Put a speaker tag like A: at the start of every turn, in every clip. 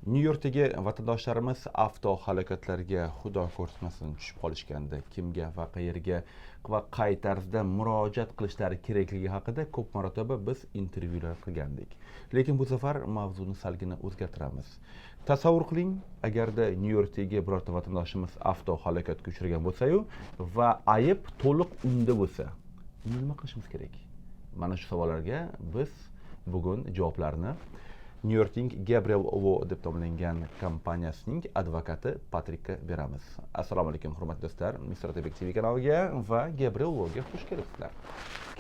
A: Nyu-Yorkdagi vatandoshlarimiz avto halokatlarga Xudo ko'rsatmasin tushib qolishganda kimga va qayerga va qay tarzda murojaat qilishlari kerakligi haqida ko'p marotaba biz intervyular qilgandik. Lekin bu safar mavzuni salgina o'zgartiramiz. Tasavvur qiling, agarda Nyu-Yorkdagi birorta vatandoshimiz avto halokatga uchragan bo'lsa-yu va ayb to'liq unda bo'lsa, nima qilishimiz kerak? Mana shu savollarga biz bugun javoblarni Nyu-Yorkning Gabriel deb nomlangan kompaniyasining advokati Patrikka beramiz. Assalomu alaykum hurmatli do'stlar, MrOtabekTv kanaliga va Gabrielga xush kelibsizlar.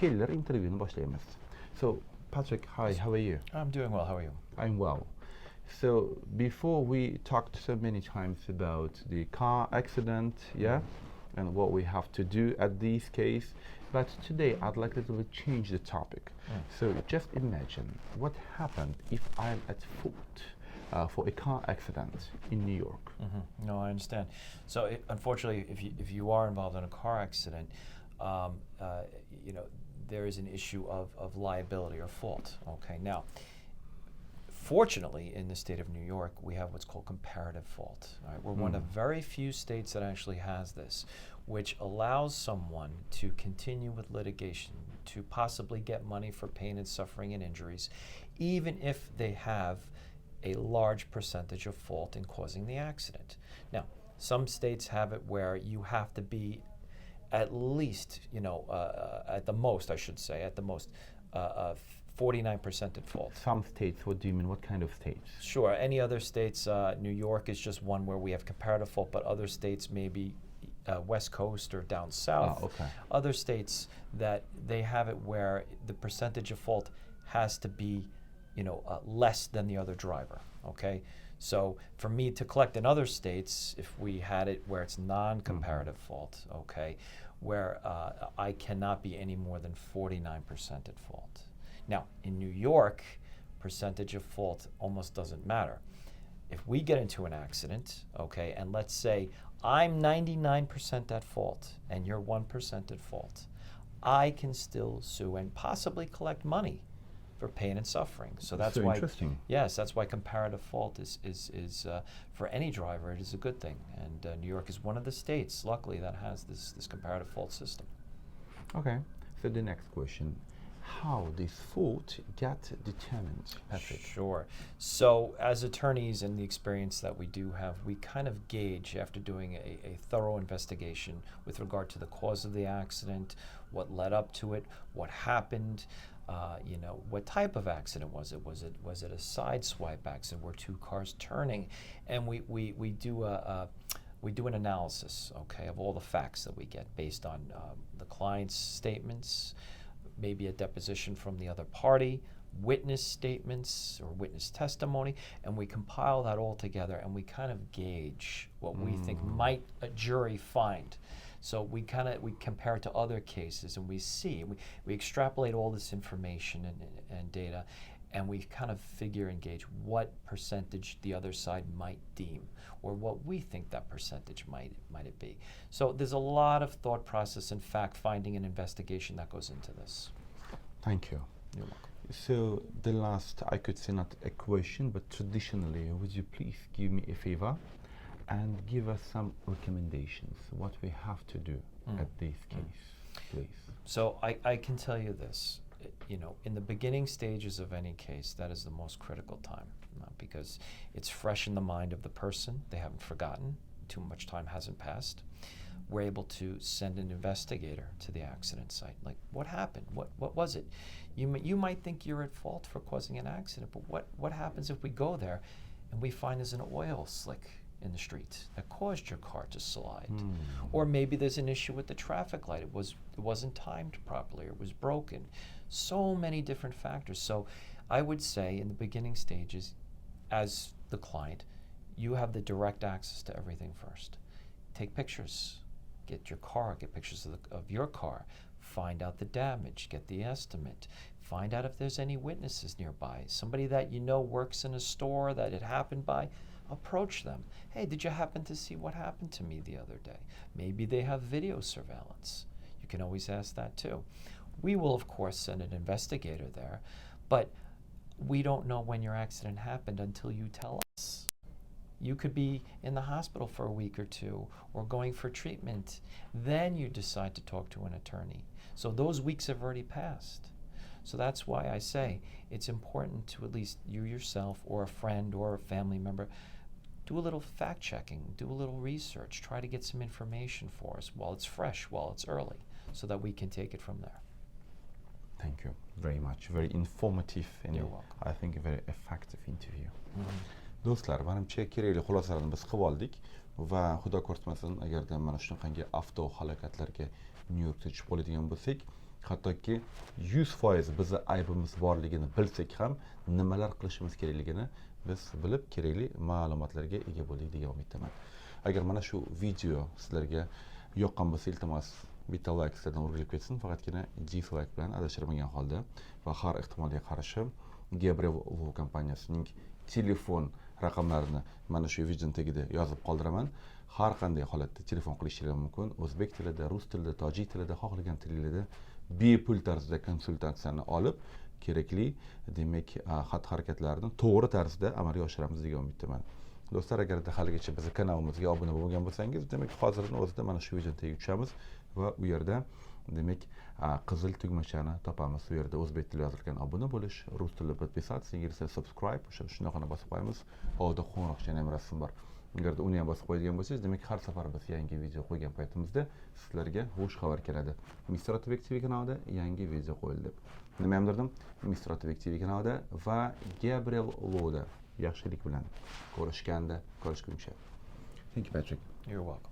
A: Kelar intervyuni boshlaymiz. So, Patrick, hi, how are you?
B: I'm doing well, how are you?
A: I'm well. So, before we talked so many times about the car accident, yeah, and what we have to do at this case, but today I'd like to change the topic. So just imagine what happened if I'm at fault for a car accident in New York.
B: No, I understand. So unfortunately, if you are involved in a car accident, you know, there is an issue of liability or fault. Okay, now, fortunately, in the state of New York, we have what's called comparative fault. Right? We're one of very few states that actually has this, which allows someone to continue with litigation, to possibly get money for pain and suffering and injuries, even if they have a large percentage of fault in causing the accident. Now, some states have it where you have to be at least, you know, at the most, I should say, at the most, 49% at fault.
A: Some states, what do you mean? What kind of states?
B: Sure, any other states, New York is just one where we have comparative fault, but other states maybe West Coast or down south.
A: Okay.
B: Other states that they have it where the percentage of fault has to be, you know, less than the other driver, okay? So for me to collect in other states, if we had it where it's non-comparative fault, okay, where I cannot be any more than 49% at fault. Now, in New York, percentage of fault almost doesn't matter. If we get into an accident, okay, and let's say I'm 99% at fault and you're 1% at fault, I can still sue and possibly collect money for pain and suffering. So that's
A: so
B: why,
A: interesting.
B: Yes, that's why comparative fault is for any driver, it is a good thing. And New York is one of the states, luckily, that has this comparative fault system.
A: Okay, so the next question. How this fault get determined, Patrick?
B: Sure. So as attorneys and the experience that we do have, we kind of gauge after doing a thorough investigation with regard to the cause of the accident, what led up to it, what happened, you know, what type of accident was it? Was it a side swipe accident? Were two cars turning? And we do an analysis, okay, of all the facts that we get based on the client's statements, maybe a deposition from the other party, witness statements or witness testimony, and we compile that all together and we kind of gauge what we think might a jury find. So we compare it to other cases and we see, we extrapolate all this information and data, and we kind of figure and gauge what percentage the other side might deem, or what we think that percentage might it be. So there's a lot of thought process and fact finding and investigation that goes into this.
A: Thank you.
B: You're welcome.
A: So the last, I could say not a question, but traditionally, would you please give me a favor and give us some recommendations, what we have to do at this case, please? So
B: I can tell you this. You know, in the beginning stages of any case, that is the most critical time because it's fresh in the mind of the person. They haven't forgotten. Too much time hasn't passed. We're able to send an investigator to the accident site. Like, what happened? What was it? You might think you're at fault for causing an accident, but what happens if we go there and we find there's an oil slick in the street that caused your car to slide? Or maybe there's an issue with the traffic light. It wasn't timed properly, or it was broken. So many different factors. So I would say in the beginning stages, as the client, you have the direct access to everything first. Take pictures, get pictures of your car, find out the damage, get the estimate, find out if there's any witnesses nearby, somebody that you know works in a store that it happened by. Approach them. Hey, did you happen to see what happened to me the other day? Maybe they have video surveillance. You can always ask that too. We will, of course, send an investigator there, but we don't know when your accident happened until you tell us. You could be in the hospital for a week or two or going for treatment. Then you decide to talk to an attorney. So those weeks have already passed. So that's why I say it's important to at least you yourself or a friend or a family member do a little fact checking, do a little research, try to get some information for us while it's fresh, while it's early, so that we can take it from there.
A: Thank you very much. Very informative and
B: You're welcome.
A: I think a very effective interview. Do'stlar, menimcha kerakli xulosalarni biz qilib oldik va Xudo ko'rsatmasin, agarda mana shunaqangi avto halokatlarga Nyu-Yorkda tushib qoladigan bo'lsak, hattoki 100% bizni aybimiz borligini bilsak ham nimalar qilishimiz kerakligini biz bilib kerakli ma'lumotlarga ega bo'ldik degan umiddaman. Agar mana shu video sizlarga yoqqan bo'lsa, iltimos bitta like'dan o'rgilib ketsin, faqatgina dislike bilan adashtirmagan holda va har ehtimolga qarshi Gabriel kompaniyasining telefon raqamlarini mana shu video tagida yozib qoldiraman. Har qanday holatda telefon qilishingiz mumkin. O'zbek tilida, rus tilida, tojik tilida, xohlagan tilingizda bepul tarzda konsultatsiyani olib, kerakli demak xat-harakatlarni to'g'ri tarzda amalga oshiramiz degan umiddaman. Do'stlar, agarda haligacha bizning kanalimizga obuna bo'lmagan bo'lsangiz, demak hozirning o'zida mana shu video tagiga tushamiz va u yerda demak qizil tugmachani topamiz. U yerda o'zbek tilida yozilgan obuna bo'lish, rus tilida podpisаться, ingliz tilida subscribe, shunaqani bosib qo'yamiz. Oldida qo'ng'iroqcha ham rasm bor. Agarda uni ham bosib qo'yadigan bo'lsangiz, demak har safar biz yangi video qo'ygan paytimizda sizlarga xush xabar keladi. MrOtabekTv kanalida yangi video qo'yildi. Nima ham derdim? MrOtabekTv kanalida va Gabriel Loda yaxshilik bilan Kўrishganda Kўrishguncha. Thank you, Patrick.
B: You're welcome.